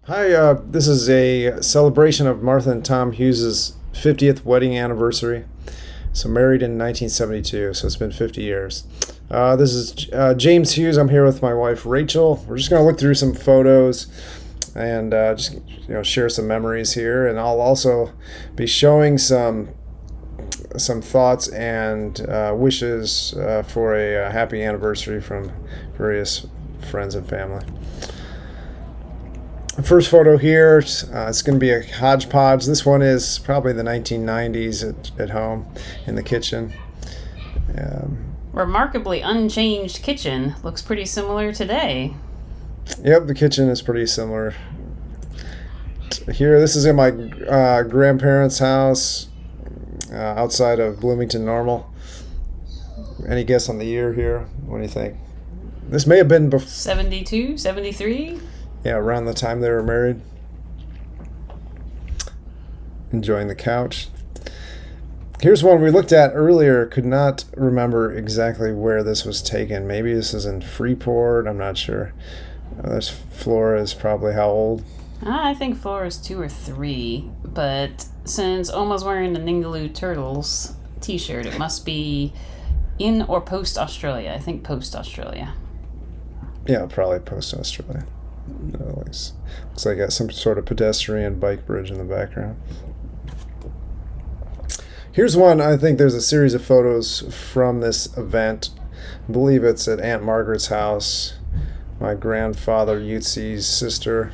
Hi, this is a celebration of Martha and Tom Hughes' 50th wedding anniversary. So, married in 1972, so it's been 50 years. This is James Hughes. I'm here with my wife Rachel. We're just going to look through some photos and just share some memories here, and I'll also be showing some thoughts and wishes for a happy anniversary from various friends and family. First photo here, it's going to be a hodgepodge. This one is probably the 1990s at home in the kitchen. Remarkably unchanged kitchen. Looks pretty similar today. Yep, the kitchen is pretty similar. Here, this is in my grandparents' house outside of Bloomington Normal. Any guess on the year here? What do you think? This may have been before. 72, 73? Yeah, around the time they were married. Enjoying the couch. Here's one we looked at earlier. Could not remember exactly where this was taken. Maybe this is in Freeport. I'm not sure. This Flora is probably how old? I think Flora's 2 or 3. But since Oma's wearing the Ningaloo Turtles t-shirt, it must be in or post-Australia. I think post-Australia. Yeah, probably post-Australia. Looks like got some sort of pedestrian bike bridge in the background. Here's one. I think there's a series of photos from this event. I believe it's at Aunt Margaret's house. My grandfather, Yutsi's sister,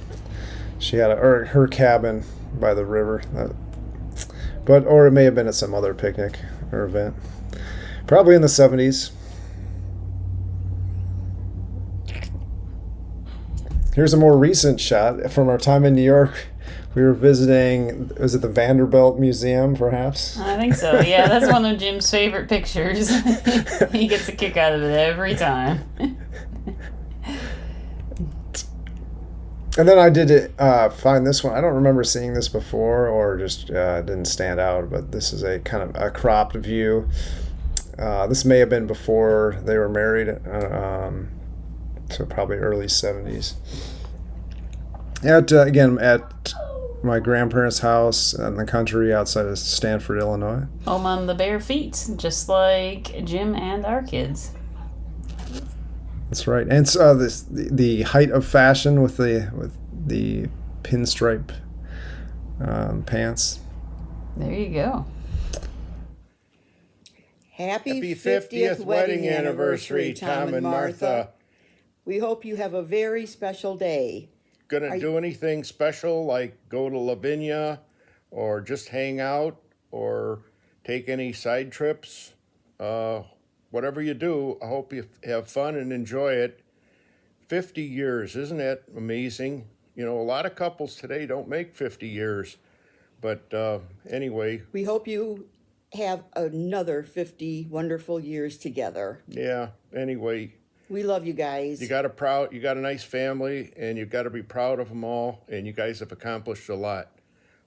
she had her cabin by the river. Or it may have been at some other picnic or event. Probably in the 70s. Here's a more recent shot from our time in New York. We were visiting, was it the Vanderbilt Museum, perhaps? I think so. Yeah, that's one of Jim's favorite pictures. He gets a kick out of it every time. And then I did find this one. I don't remember seeing this before, or just didn't stand out, but this is a kind of a cropped view. This may have been before they were married. So probably early 70s. Again, at my grandparents' house in the country outside of Stanford, Illinois. Home on the bare feet, just like Jim and our kids. That's right. And the height of fashion with the pinstripe pants. There you go. Happy 50th wedding anniversary, Tom and Martha. We hope you have a very special day. Gonna do anything special like go to Lavinia or just hang out or take any side trips? Whatever you do, I hope you have fun and enjoy it. 50 years, isn't it amazing? You know, a lot of couples today don't make 50 years. But anyway. We hope you have another 50 wonderful years together. Yeah, anyway. We love you guys. You got a nice family, and you've got to be proud of them all, and you guys have accomplished a lot.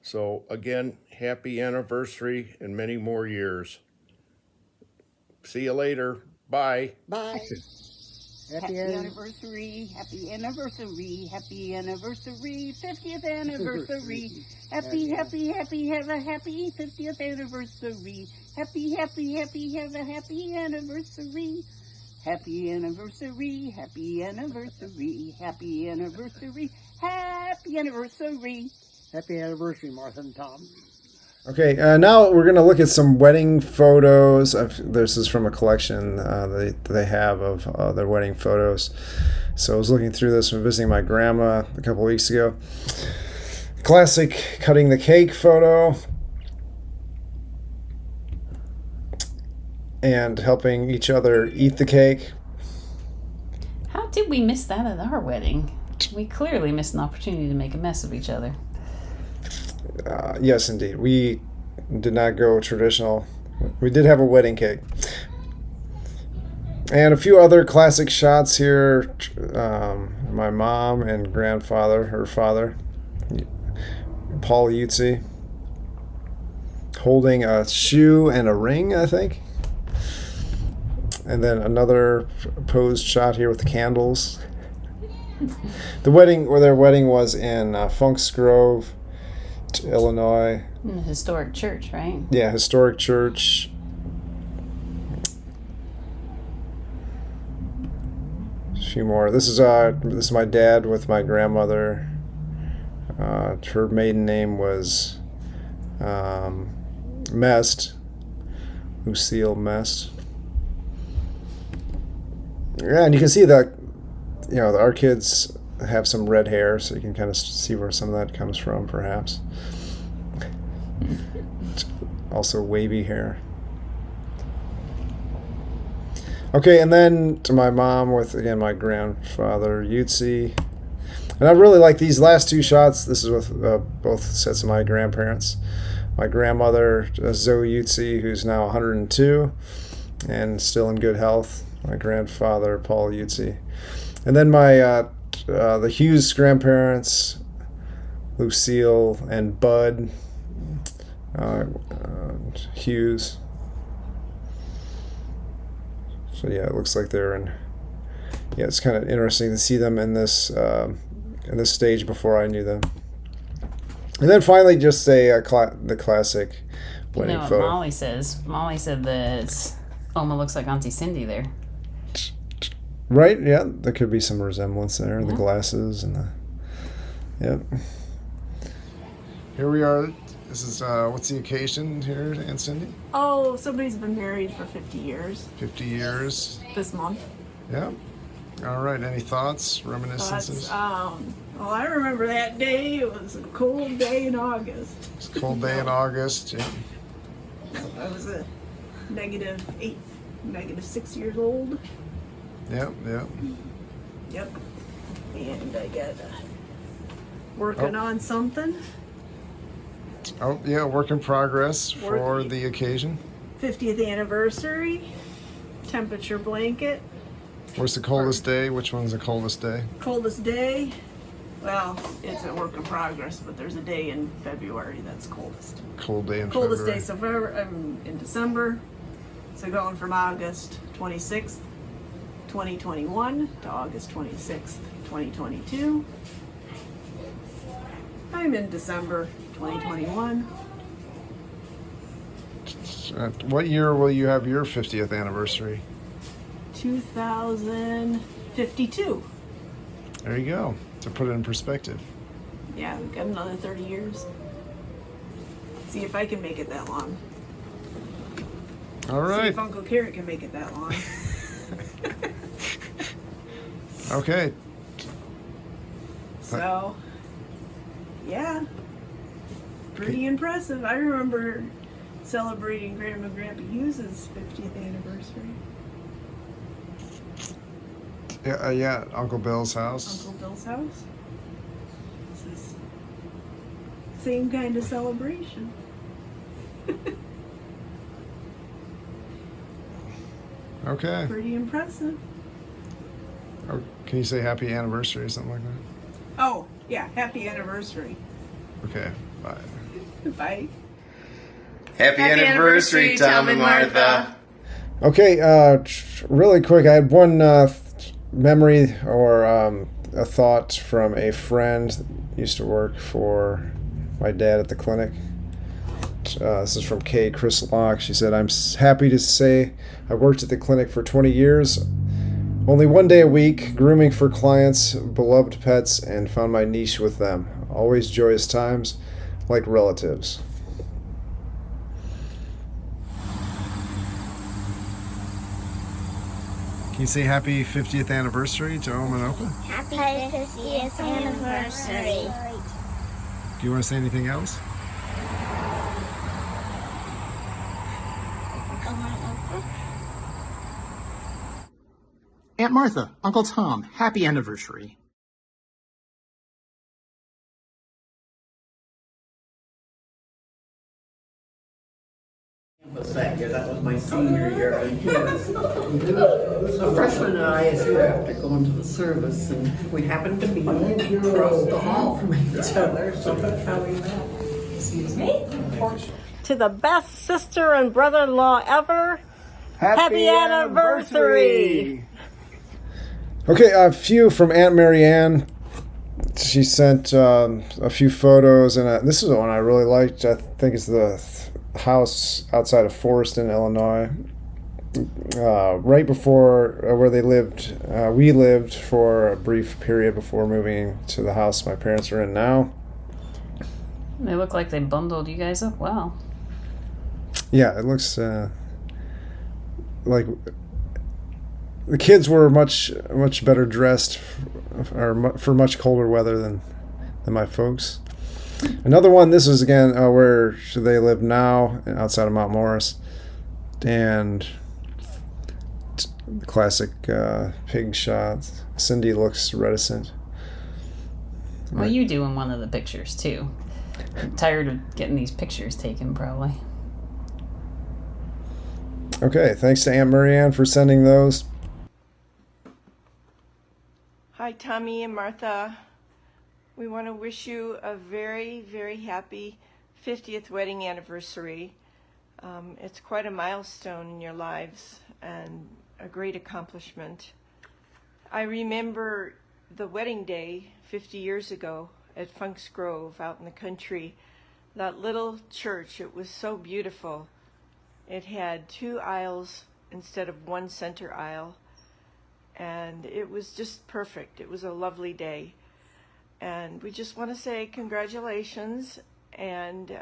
So again, happy anniversary and many more years. See you later. Bye. Bye. Happy anniversary, happy anniversary, happy anniversary, 50th anniversary. Have a happy 50th anniversary. Happy, have a happy anniversary. Happy anniversary, happy anniversary, happy anniversary, happy anniversary. Happy anniversary, Martha and Tom. Okay, now we're going to look at some wedding photos. This is from a collection they have of their wedding photos. So I was looking through this when visiting my grandma a couple weeks ago. Classic cutting the cake photo. And helping each other eat the cake. How did we miss that at our wedding? We clearly missed an opportunity to make a mess of each other. Yes, indeed. We did not go traditional. We did have a wedding cake. And a few other classic shots here. My mom and grandfather, her father, Paul Yutzi, holding a shoe and a ring, I think. And then another posed shot here with the candles. The wedding, where their wedding was in Funks Grove, Illinois. In the historic church, right? Yeah, historic church. A few more. This is my dad with my grandmother. Her maiden name was Mest, Lucille Mest. Yeah, and you can see that, our kids have some red hair, so you can kind of see where some of that comes from, perhaps. Also wavy hair. Okay, and then to my mom with, again, my grandfather, Yutzi. And I really like these last two shots. This is with both sets of my grandparents. My grandmother, Zoe Yutzi, who's now 102 and still in good health. My grandfather, Paul Yutzi. And then my the Hughes grandparents, Lucille and Bud Hughes. So yeah, it looks like they're in. Yeah, it's kind of interesting to see them in this stage before I knew them. And then finally, just the classic wedding What photo. Molly says? Molly said that Oma looks like Auntie Cindy there. Right? Yeah, there could be some resemblance there. Yeah. The glasses and the. Yep. Here we are. This is what's the occasion here, Aunt Cindy? Oh, somebody's been married for 50 years 50 years. this month. Yeah. All right. Any thoughts, reminiscences? Well, I remember that day. It was a cold day in August. It's a cold day in August. Yeah. I was a -8, -6 years old. Yep. Yep. Yep. And I got working on something. Oh yeah, work in progress for Working. the occasion. 50th anniversary. Temperature blanket. What's the coldest day? Which one's the coldest day? Coldest day. Well, it's a work in progress, but there's a day in February that's coldest. Cold day in Coldest February. day so far in December. So going from August 26th, 2021 to August 26th, 2022. I'm in December 2021. What year will you have your 50th anniversary? 2052. There you go. To put it in perspective. Yeah, we've got another 30 years. See if I can make it that long. All See right. if Uncle Carrot can make it that long. Okay. So, yeah, pretty impressive. I remember celebrating Grandma and Grandpa Hughes' 50th anniversary. Yeah. Uncle Bill's house. Uncle Bill's house. This is same kind of celebration. Okay. Pretty impressive. Oh, can you say happy anniversary or something like that? Oh, yeah, happy anniversary. Okay. Bye. Bye. Happy anniversary, Tom and Martha. Okay. Really quick, I had one memory or a thought from a friend that used to work for my dad at the clinic. This is from Kay Chris Locke. She said, "I'm happy to say I worked at the clinic for 20 years, only one day a week, grooming for clients, beloved pets, and found my niche with them. Always joyous times, like relatives." Can you say happy 50th anniversary to Oma and Opa? Happy 50th anniversary. Do you want to say anything else? Aunt Martha, Uncle Tom, happy anniversary. That year, that was my senior year in Hughes. A freshman and I, as you after going to the service, and we happened to be across the hall from each other, so that's how we met. Excuse me? To the best sister and brother-in-law ever, happy anniversary! Okay, a few from Aunt Marianne. She sent a few photos, and this is the one I really liked. I think it's the house outside of Forreston, Illinois. Right before where they lived, we lived for a brief period before moving to the house my parents are in now. They look like they bundled you guys up well. Yeah, it looks like the kids were much better dressed for much colder weather than my folks. Another one. This is again where they live now, outside of Mount Morris, and the classic pig shots. Cindy looks reticent. Well, you do in one of the pictures too. I'm tired of getting these pictures taken, probably. Okay, thanks to Aunt Marianne for sending those. Hi, Tommy and Martha. We want to wish you a very, very happy 50th wedding anniversary. It's quite a milestone in your lives and a great accomplishment. I remember the wedding day 50 years ago at Funk's Grove out in the country. That little church, it was so beautiful. It had 2 aisles instead of 1 center aisle. And it was just perfect. It was a lovely day. And we just want to say congratulations and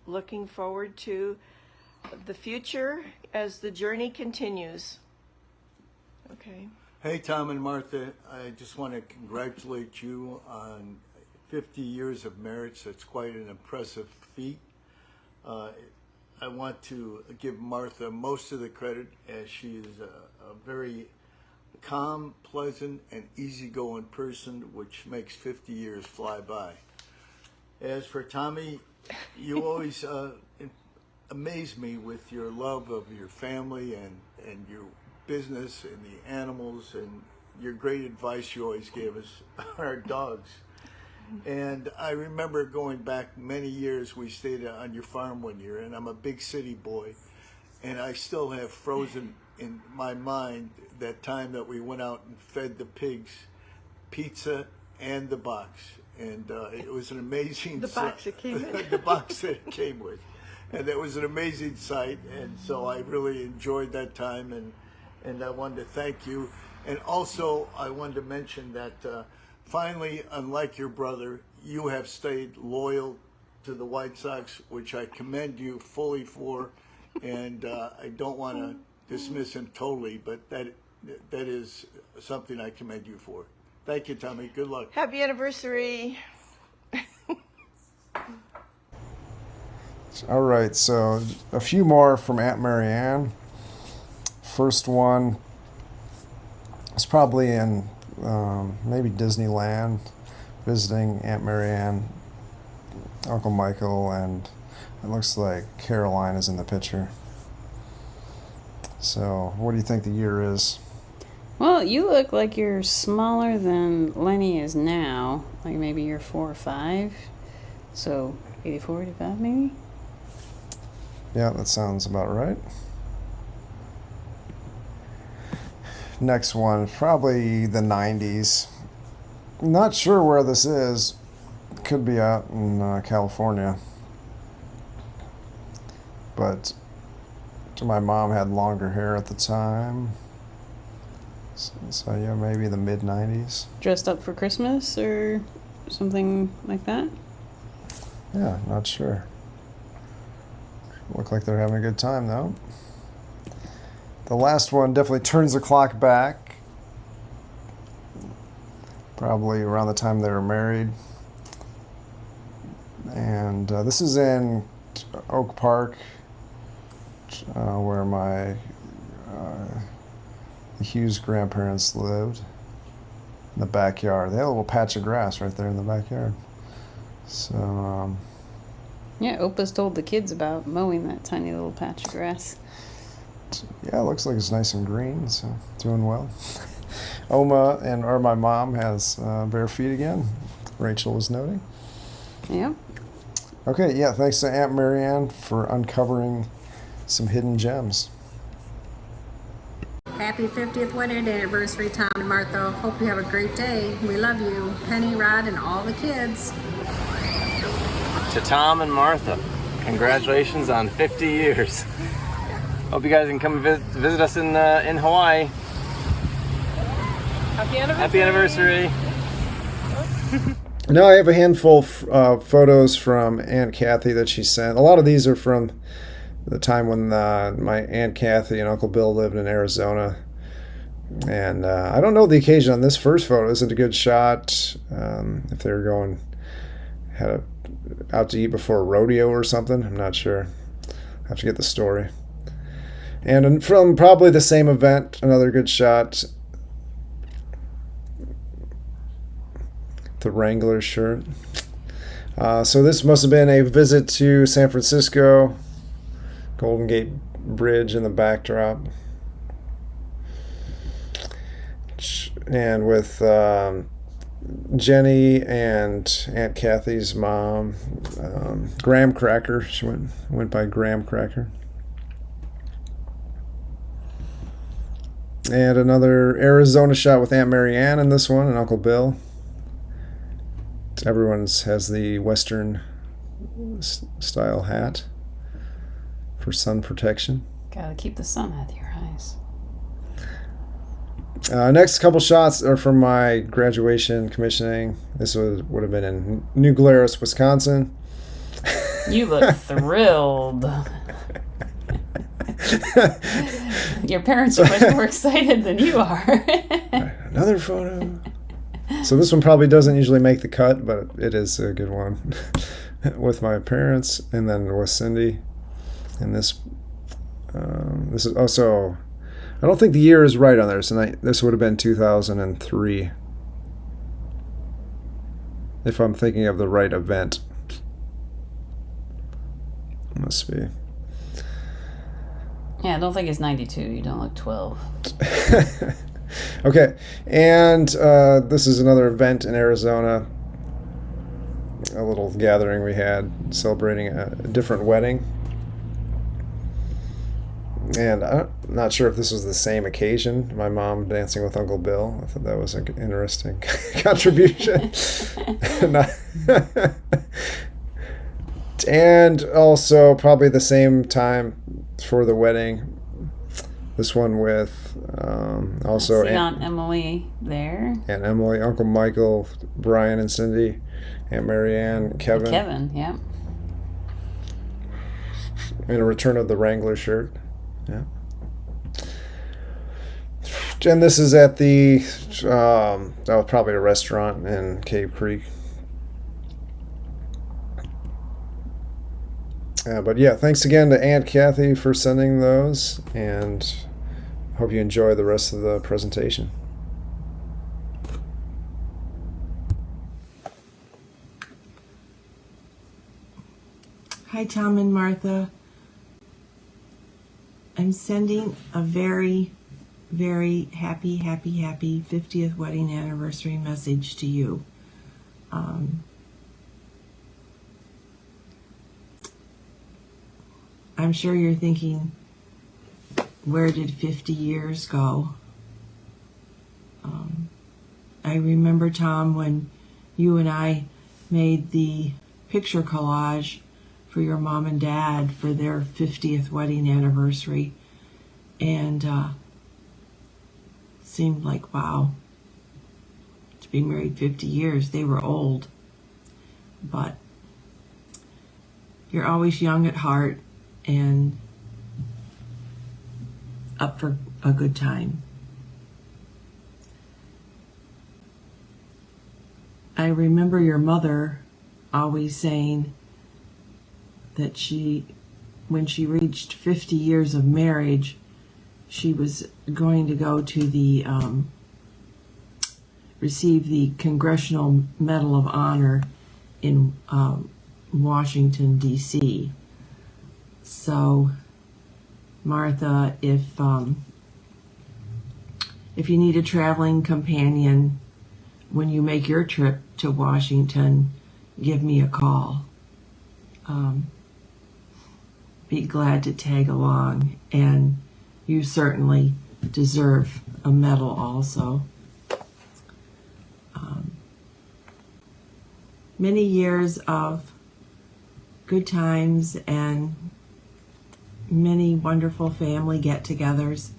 looking forward to the future as the journey continues. Okay. Hey, Tom and Martha, I just want to congratulate you on 50 years of marriage. That's quite an impressive feat. I want to give Martha most of the credit, as she is a very calm, pleasant, and easygoing person, which makes 50 years fly by. As for Tommy, you always amaze me with your love of your family and your business and the animals and your great advice you always gave us on our dogs. And I remember going back many years, we stayed on your farm one year, and I'm a big city boy, and I still have frozen in my mind that time that we went out and fed the pigs pizza and the box. And it was an amazing The box it came in. the box that it came with. And it was an amazing sight, and so I really enjoyed that time, and I wanted to thank you. And also, I wanted to mention that finally, unlike your brother, you have stayed loyal to the White Sox, which I commend you fully for, and I don't want to dismiss him totally, but that is something I commend you for. Thank you, Tommy. Good luck. Happy anniversary. All right, so a few more from Aunt Marianne. First one is probably in maybe Disneyland, visiting Aunt Marianne, Uncle Michael, and it looks like Caroline is in the picture. So, what do you think the year is? Well, you look like you're smaller than Lenny is now. Like maybe you're 4 or 5. So, 84, 85 maybe? Yeah, that sounds about right. Next one, probably the 90s. Not sure where this is. Could be out in California. But my mom had longer hair at the time. So yeah, maybe the mid-90s. Dressed up for Christmas or something like that? Yeah, not sure. Look like they're having a good time, though. The last one definitely turns the clock back. Probably around the time they were married. And this is in Oak Park, where my the Hughes grandparents lived. In the backyard. They had a little patch of grass right there in the backyard. So, yeah, Opa's told the kids about mowing that tiny little patch of grass. yeah, it looks like it's nice and green, so doing well. or my mom has bare feet again. Rachel was noting. Yeah. Okay, yeah, thanks to Aunt Marianne for uncovering some hidden gems. Happy 50th wedding anniversary, Tom and Martha. Hope you have a great day. We love you. Penny, Rod, and all the kids. To Tom and Martha, congratulations on 50 years. Hope you guys can come visit us in Hawaii. Happy anniversary. Happy anniversary. Now I have a handful of photos from Aunt Kathy that she sent. A lot of these are from the time when my Aunt Kathy and Uncle Bill lived in Arizona. And I don't know the occasion on this first photo. Is it a good shot? If they were out to eat before a rodeo or something? I'm not sure. I have to get the story. And from probably the same event, another good shot. The Wrangler shirt. So this must have been a visit to San Francisco. Golden Gate Bridge in the backdrop. And with Jenny and Aunt Kathy's mom, Graham Cracker. She went by Graham Cracker. And another Arizona shot with Aunt Marianne in this one, and Uncle Bill. Everyone's has the Western style hat for sun protection. Gotta keep the sun out of your eyes. Next couple shots are from my graduation commissioning. This would have been in New Glarus, Wisconsin. You look thrilled. Your parents are much more excited than you are. Another photo. So this one probably doesn't usually make the cut, but it is a good one. With my parents, and then with Cindy. And this is also, I don't think the year is right on there. So this would have been 2003. If I'm thinking of the right event. Must be. Yeah, I don't think it's 92. You don't look 12. Okay, and this is another event in Arizona. A little gathering we had celebrating a different wedding. And I'm not sure if this was the same occasion. My mom dancing with Uncle Bill. I thought that was an interesting contribution. And also probably the same time for the wedding. This one with also Aunt Emily there. Aunt Emily, Uncle Michael, Brian and Cindy, Aunt Marianne, Kevin. Kevin, yeah. And a return of the Wrangler shirt. Yeah. And this is at the probably a restaurant in Cave Creek. But yeah, thanks again to Aunt Kathy for sending those, and hope you enjoy the rest of the presentation. Hi, Tom and Martha. I'm sending a very, very happy 50th wedding anniversary message to you. I'm sure you're thinking, where did 50 years go? I remember, Tom, when you and I made the picture collage for your mom and dad for their 50th wedding anniversary, and seemed like, wow, to be married 50 years. They were old, but you're always young at heart and up for a good time. I remember your mother always saying that when she reached 50 years of marriage, she was going to go to receive the Congressional Medal of Honor in Washington, D.C. So, Martha, if you need a traveling companion when you make your trip to Washington, give me a call. Be glad to tag along, and you certainly deserve a medal also. Many years of good times and many wonderful family get-togethers.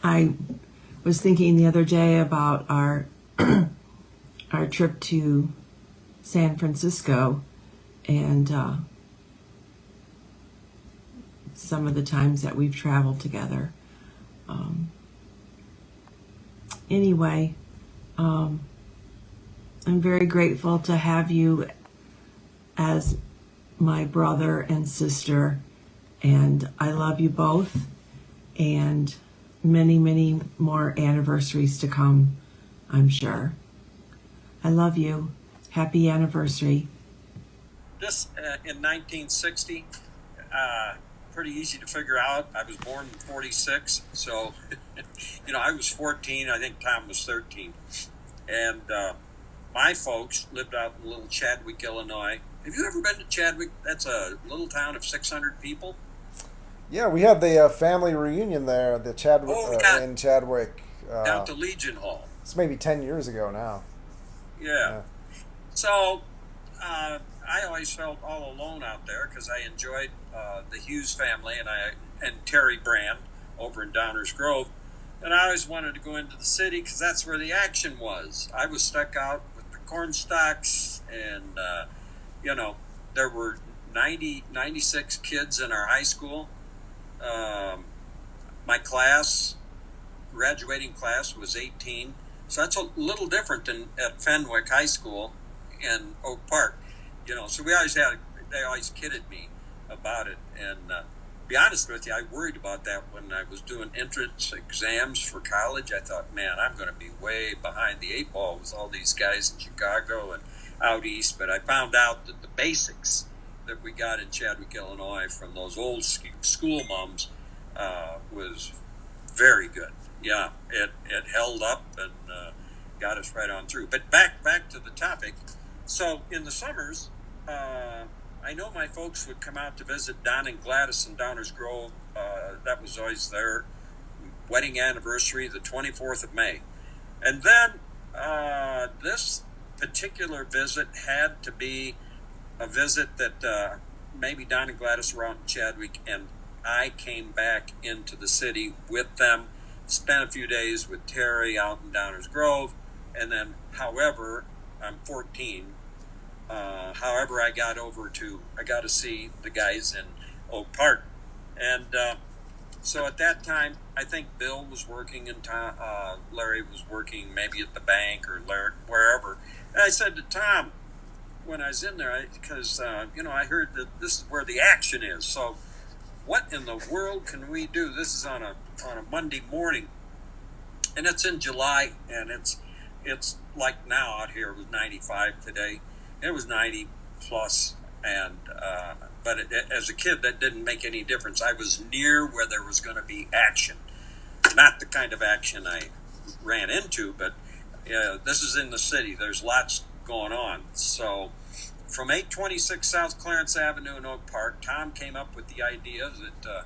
I was thinking the other day about our our trip to San Francisco and some of the times that we've traveled together. Anyway, I'm very grateful to have you as my brother and sister, and I love you both, and many, many more anniversaries to come, I'm sure. I love you. Happy anniversary. This in 1960, pretty easy to figure out. I was born in 46, so I was 14. I think Tom was 13, and my folks lived out in little Chadwick, Illinois. Have you ever been to Chadwick? That's a little town of 600 people. Yeah, we had the family reunion there, the Chadwick in Chadwick. Down to Legion Hall. It's maybe 10 years ago now. Yeah. So I always felt all alone out there because I enjoyed the Hughes family and Terry Brand over in Downers Grove. And I always wanted to go into the city because that's where the action was. I was stuck out with the corn stalks, and, there were 96 kids in our high school. My graduating class was 18. So that's a little different than at Fenwick High School in Oak Park. So they always kidded me about it. And be honest with you, I worried about that when I was doing entrance exams for college. I thought, man, I'm going to be way behind the eight ball with all these guys in Chicago and out east. But I found out that the basics that we got in Chadwick, Illinois from those old school mums was very good. Yeah, it held up and got us right on through. But back to the topic. So in the summers, I know my folks would come out to visit Don and Gladys in Downers Grove. That was always their wedding anniversary, the 24th of May. And then this particular visit had to be a visit that maybe Don and Gladys were out in Chadwick, and I came back into the city with them, spent a few days with Terry out in Downers Grove, and then, however, I'm 14. However, I got to see the guys in Oak Park. And so at that time, I think Bill was working and Larry was working maybe at the bank or wherever. And I said to Tom, when I was in there, because, I heard that this is where the action is. So what in the world can we do? This is on a Monday morning, and it's in July, and it's like now out here. It was 95 today. It was 90 plus, and but as a kid, that didn't make any difference. I was near where there was going to be action, not the kind of action I ran into, but this is in the city. There's lots going on. So from 826 South Clarence Avenue in Oak Park, Tom came up with the idea that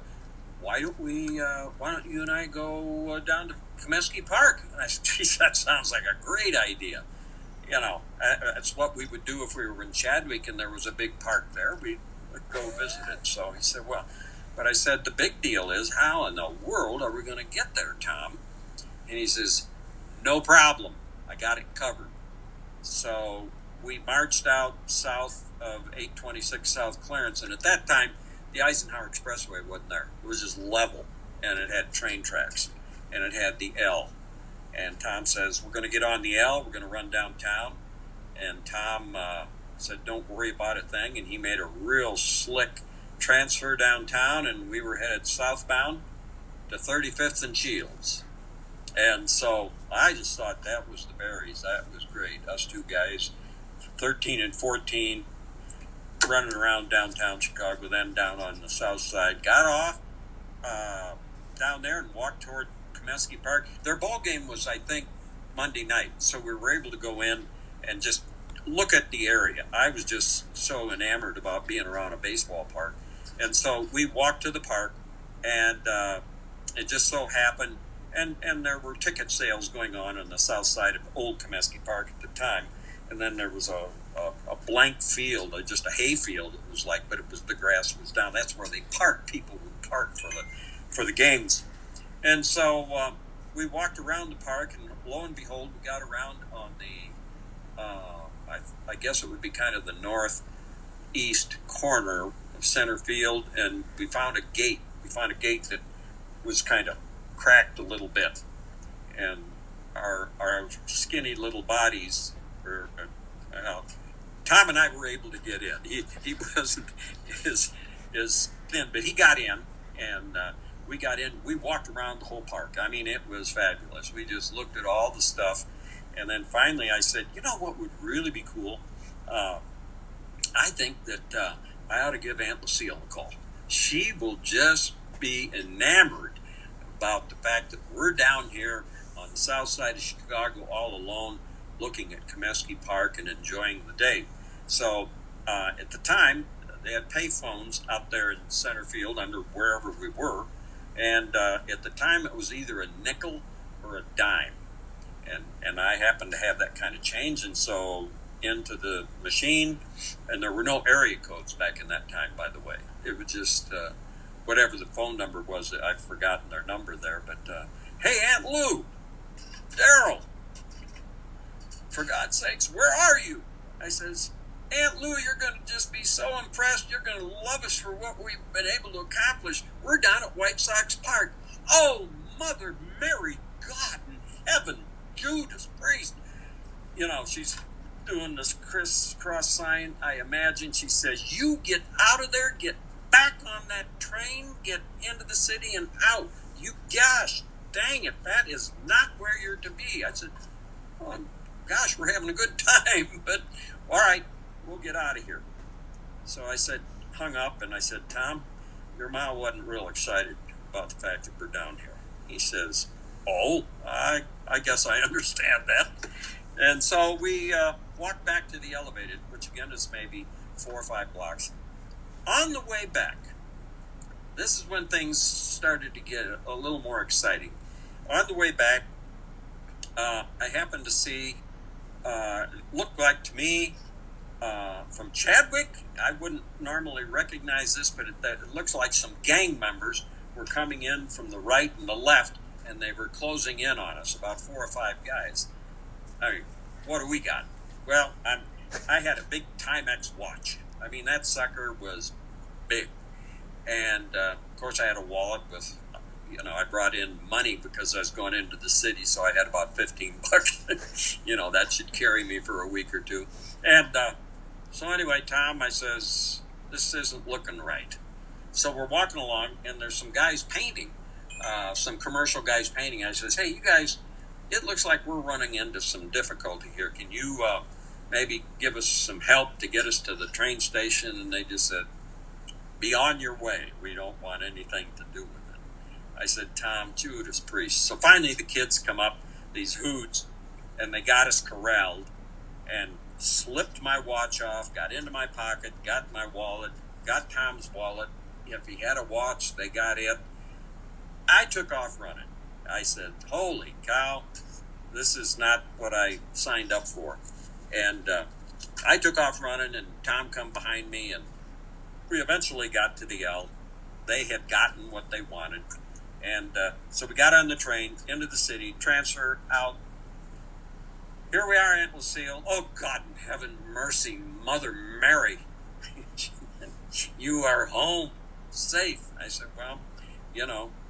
why don't you and I go down to Comiskey Park? And I said, geez, that sounds like a great idea. That's what we would do if we were in Chadwick and there was a big park there. We'd go visit it. So he said, well, but I said, the big deal is, how in the world are we going to get there, Tom? And he says, no problem. I got it covered. So we marched out south of 826 South Clarence, and at that time, the Eisenhower Expressway wasn't there. It was just level, and it had train tracks, and it had the L. And Tom says, we're going to get on the L, we're going to run downtown. And Tom said, don't worry about a thing, and he made a real slick transfer downtown, and we were headed southbound to 35th and Shields. And so I just thought that was the berries. That was great. Us two guys, 13 and 14, running around downtown Chicago, then down on the south side. Got off down there and walked toward Comiskey Park. Their ball game was, I think, Monday night, so we were able to go in and just look at the area. I was just so enamored about being around a baseball park. And so we walked to the park, and it just so happened, and there were ticket sales going on the south side of Old Comiskey Park at the time. And then there was a blank field, just a hay field, it was like, but the grass was down. That's where they parked. People would park for the games. And so we walked around the park, and lo and behold, we got around on the, I guess it would be kind of the northeast corner of center field, and we found a gate. We found a gate that was kind of cracked a little bit, and our skinny little bodies were, Tom and I were able to get in. He wasn't as thin, but he got in, and we got in. We walked around the whole park. I mean, it was fabulous. We just looked at all the stuff, and then finally I said, you know what would really be cool? I think that I ought to give Aunt Lucille a call. She will just be enamored about the fact that we're down here on the south side of Chicago all alone, looking at Comiskey Park and enjoying the day. So at the time, they had pay phones out there in center field under wherever we were, and at the time it was either a nickel or a dime, and I happened to have that kind of change, and so into the machine, and there were no area codes back in that time, by the way. It was just whatever the phone number was. I've forgotten their number there, but hey, Aunt Lou, Daryl, for God's sakes, where are you? I says, Aunt Lou, you're going to just be so impressed. You're going to love us for what we've been able to accomplish. We're down at White Sox Park. Oh, Mother Mary, God in heaven, Judas Priest. You know, she's doing this crisscross sign. I imagine she says, you get out of there, get back on that train, get into the city and out. You, gosh, dang it, that is not where you're to be. I said, oh, gosh, we're having a good time, but all right, we'll get out of here. So I said, hung up, and I said, Tom, your mom wasn't real excited about the fact that we're down here. He says, oh, I guess I understand that. And so we walked back to the elevated, which again is maybe 4 or 5 blocks. On the way back, this is when things started to get a little more exciting. On the way back, I happened to see, looked like to me, from Chadwick, I wouldn't normally recognize this, but it looks like some gang members were coming in from the right and the left, and they were closing in on us, about 4 or 5 guys. I mean, what do we got? Well, I had a big Timex watch. I mean, that sucker was big. And, of course, I had a wallet with, I brought in money because I was going into the city, so I had about $15. That should carry me for a week or two. And so anyway, Tom, I says, this isn't looking right. So we're walking along, and there's some guys painting, some commercial guys painting. I says, hey, you guys, it looks like we're running into some difficulty here. Can you maybe give us some help to get us to the train station? And they just said, be on your way. We don't want anything to do with it. I said, Tom, Judas Priest. So finally the kids come up, these hoods, and they got us corralled and slipped my watch off, got into my pocket, got my wallet, got Tom's wallet. If he had a watch, they got it. I took off running. I said, holy cow, this is not what I signed up for. And I took off running, and Tom come behind me, and we eventually got to the L. They had gotten what they wanted. And so we got on the train into the city, transfer out. Here we are, Aunt Lucille. Oh, God in heaven, mercy, Mother Mary. You are home, safe. I said, well,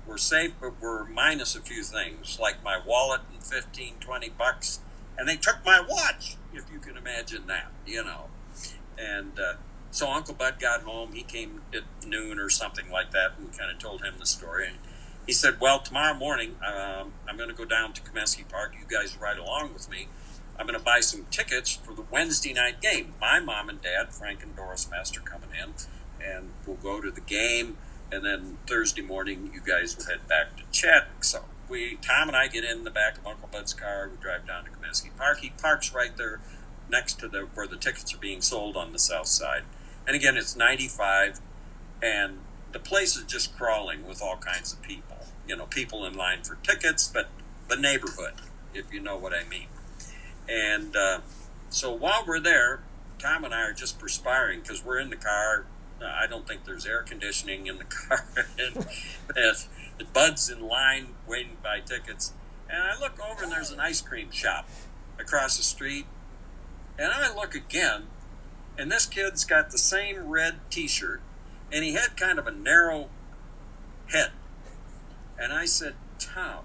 we're safe, but we're minus a few things, like my wallet and $15-20. And they took my watch, if you can imagine that, And so Uncle Bud got home. He came at noon or something like that, and we kind of told him the story. And he said, well, tomorrow morning, I'm going to go down to Comiskey Park. You guys ride along with me. I'm going to buy some tickets for the Wednesday night game. My mom and dad, Frank and Doris Master, coming in, and we'll go to the game. And then Thursday morning, you guys will head back to Chadwick. So Tom and I get in the back of Uncle Bud's car. We drive down to Comiskey Park. He parks right there next to where the tickets are being sold on the south side. And again, it's 95. and the place is just crawling with all kinds of people. People in line for tickets, but the neighborhood, if you know what I mean. And so while we're there, Tom and I are just perspiring because we're in the car. I don't think there's air conditioning in the car. and Bud's in line waiting to buy tickets. And I look over and there's an ice cream shop across the street. And I look again, and this kid's got the same red t-shirt. And he had kind of a narrow head. And I said, Tom,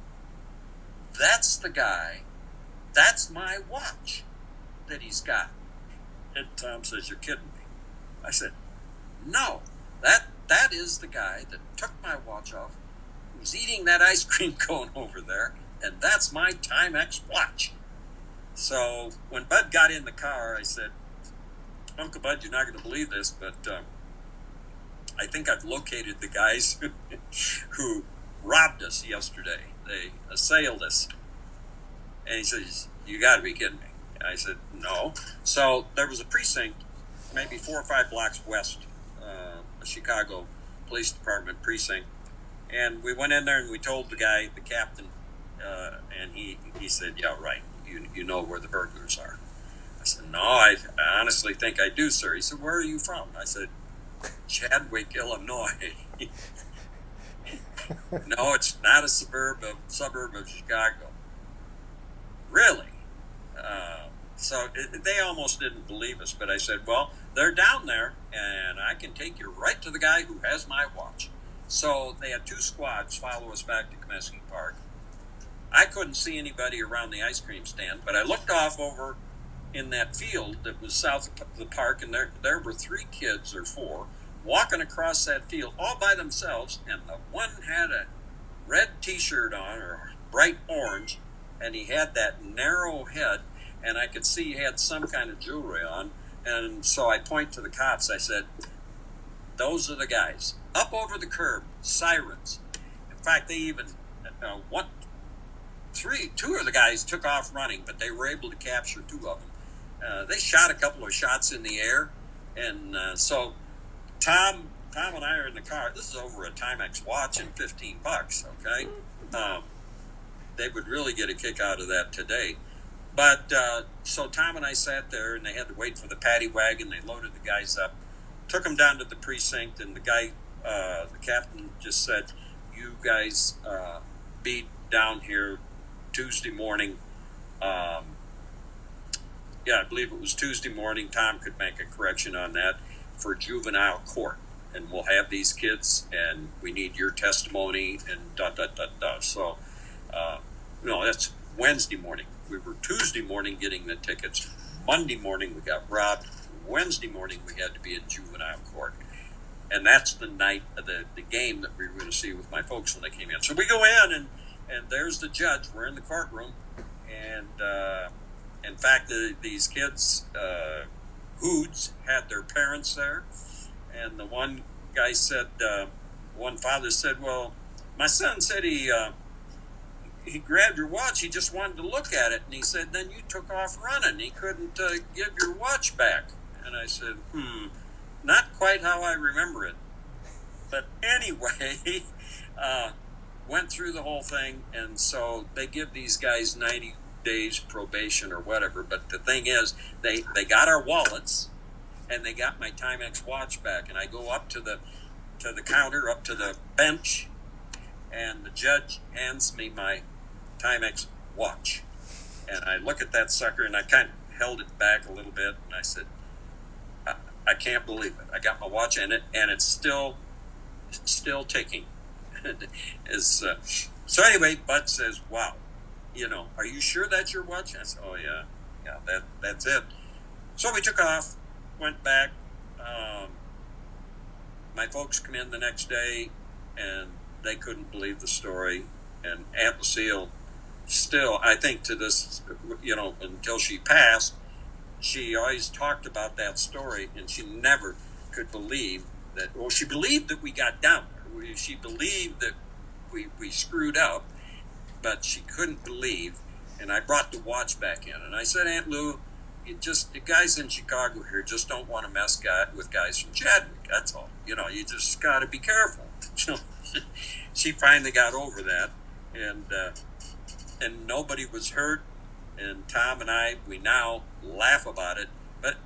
that's the guy. That's my watch that he's got. And Tom says, you're kidding me. I said, no, that is the guy that took my watch off, who's eating that ice cream cone over there, and that's my Timex watch. So when Bud got in the car, I said, Uncle Bud, you're not going to believe this, but I think I've located the guys who robbed us yesterday. They assailed us. And he says, you got to be kidding me. I said, no. So there was a precinct, maybe 4 or 5 blocks west, a Chicago Police Department precinct. And we went in there and we told the guy, the captain, and he said, yeah, right. You know where the burglars are. I said, no, I honestly think I do, sir. He said, where are you from? I said, Chadwick, Illinois. No, it's not a suburb of Chicago. Really? So they almost didn't believe us, but I said, well, they're down there, and I can take you right to the guy who has my watch. So they had 2 squads follow us back to Comiskey Park. I couldn't see anybody around the ice cream stand, but I looked off over in that field that was south of the park, and there were 3 kids or 4 walking across that field all by themselves, and the one had a red t-shirt on, or bright orange, and he had that narrow head, and I could see he had some kind of jewelry on. And so I point to the cops. I said, those are the guys. Up over the curb, sirens. In fact, they even, 2 of the guys took off running, but they were able to capture 2 of them. They shot a couple of shots in the air. And so Tom and I are in the car. This is over a Timex watch and $15, okay? They would really get a kick out of that today. But so Tom and I sat there, and they had to wait for the paddy wagon. They loaded the guys up, took them down to the precinct, and the guy, the captain, just said, you guys be down here Tuesday morning. I believe it was Tuesday morning. Tom could make a correction on that, for juvenile court. And we'll have these kids, and we need your testimony, and So, that's Wednesday morning. We were Tuesday morning getting the tickets. Monday morning we got robbed. Wednesday morning we had to be in juvenile court. And that's the night of the game that we were going to see with my folks when they came in. So we go in, and there's the judge. We're in the courtroom. And in fact, these kids, Hughes, had their parents there. And the one guy said, one father said, well, my son said he grabbed your watch. He just wanted to look at it. And he said, then you took off running. He couldn't give your watch back. And I said, not quite how I remember it. But anyway, went through the whole thing. And so they give these guys 90 days probation or whatever. But the thing is, they got our wallets, and they got my Timex watch back. And I go up to the counter, up to the bench, and the judge hands me my Timex watch. And I look at that sucker, and I kind of held it back a little bit, and I said, I can't believe it. I got my watch in it, and it's still ticking. So anyway, Bud says, wow, are you sure that's your watch? I said, oh yeah, that's it. So we took off, went back. My folks come in the next day, and they couldn't believe the story. And Aunt Lucille, still, I think to this, until she passed, she always talked about that story, and she never could believe that. Well, she believed that we got down there. She believed that we screwed up, but she couldn't believe. And I brought the watch back in, and I said, Aunt Lou, the guys in Chicago here just don't want to mess with guys from Chadwick. That's all. You just got to be careful. She finally got over that, and nobody was hurt. And Tom and I, we now laugh about it. But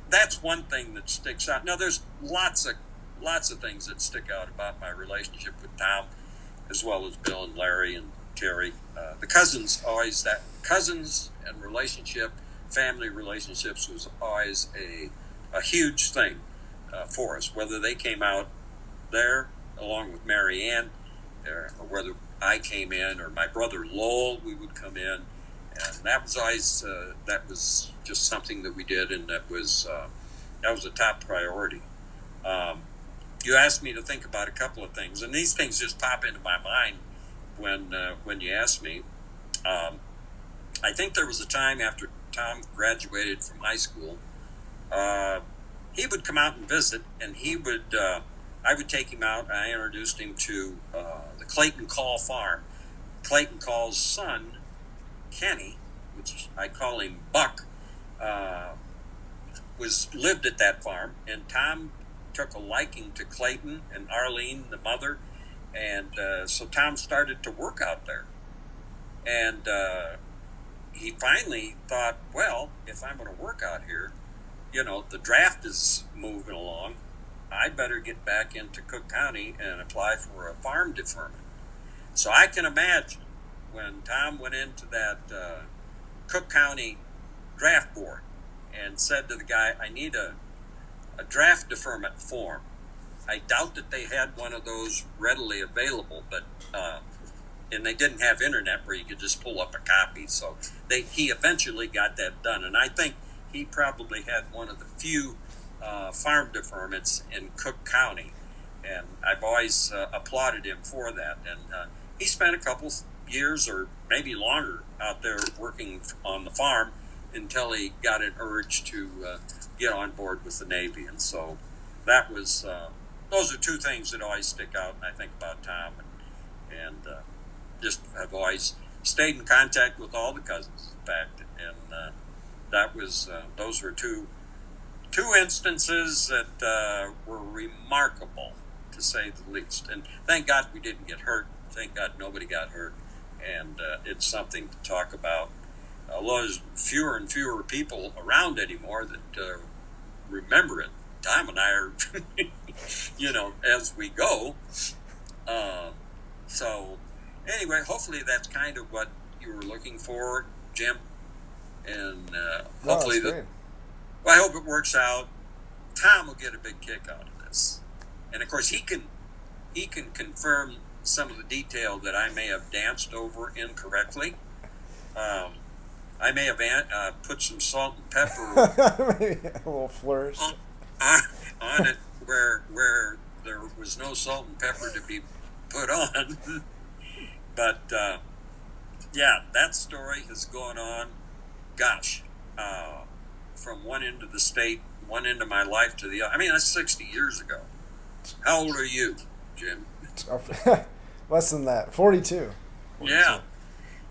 that's one thing that sticks out. Now, there's lots of things that stick out about my relationship with Tom, as well as Bill and Larry and Terry. The cousins and family relationships was always a huge thing for us. Whether they came out there along with Mary Ann, or whether I came in, or my brother Lowell, we would come in, and that was always that was just something that we did, and that was a top priority. You asked me to think about a couple of things, and these things just pop into my mind when you asked me. I think there was a time after Tom graduated from high school, he would come out and visit, and I would take him out. I introduced him to the Clayton Call farm. Clayton Call's son, Kenny, which I call him Buck, lived at that farm, and Tom took a liking to Clayton and Arlene, the mother, and so Tom started to work out there. And he finally thought, well, if I'm going to work out here, the draft is moving along, I better get back into Cook County and apply for a farm deferment. So I can imagine when Tom went into that Cook County draft board and said to the guy, I need a draft deferment form. I doubt that they had one of those readily available, but and they didn't have internet where you could just pull up a copy. So he eventually got that done, and I think he probably had one of the few farm deferments in Cook County, and I've always applauded him for that. And he spent a couple years or maybe longer out there working on the farm until he got an urge to get on board with the Navy. And so that was those are two things that always stick out, and I think about Tom, and just have always stayed in contact with all the cousins, in fact, and that was those were two instances that were remarkable, to say the least. And thank God we didn't get hurt. Thank God nobody got hurt, and it's something to talk about. Although there's fewer and fewer people around anymore that remember it. Tom and I are, as we go. So anyway, hopefully that's kind of what you were looking for, Jim. And hopefully I hope it works out. Tom will get a big kick out of this. And of course he can confirm some of the detail that I may have danced over incorrectly. I may have put some salt and pepper maybe a little flourish on it where there was no salt and pepper to be put on. But yeah, that story has gone on, gosh, from one end of the state, one end of my life to the other. I mean, that's 60 years ago. How old are you, Jim? Less than that, 42. Yeah.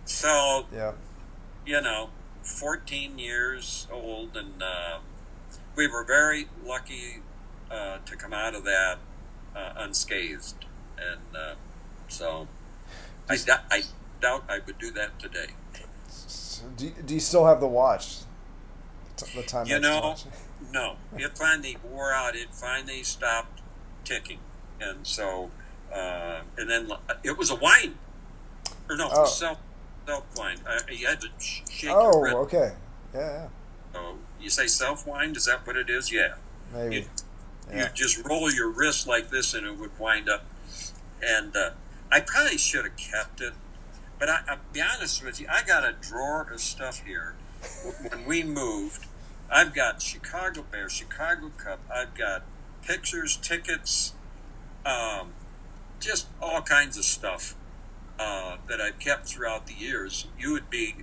So, yeah. 14 years old, and we were very lucky to come out of that unscathed. And so I doubt I would do that today. So do you still have the watch? The time watch? No. It finally wore out. It finally stopped ticking. And so, and then it was a wind. Or no, it was self-wind. You had to shake your wrist. Okay. Yeah. So you say self-wind? Is that what it is? Yeah. Maybe. You just roll your wrist like this and it would wind up. And I probably should have kept it. But I'll be honest with you, I got a drawer of stuff here. When we moved, I've got Chicago Bears, Chicago Cup. I've got pictures, tickets, just all kinds of stuff that I've kept throughout the years. You would be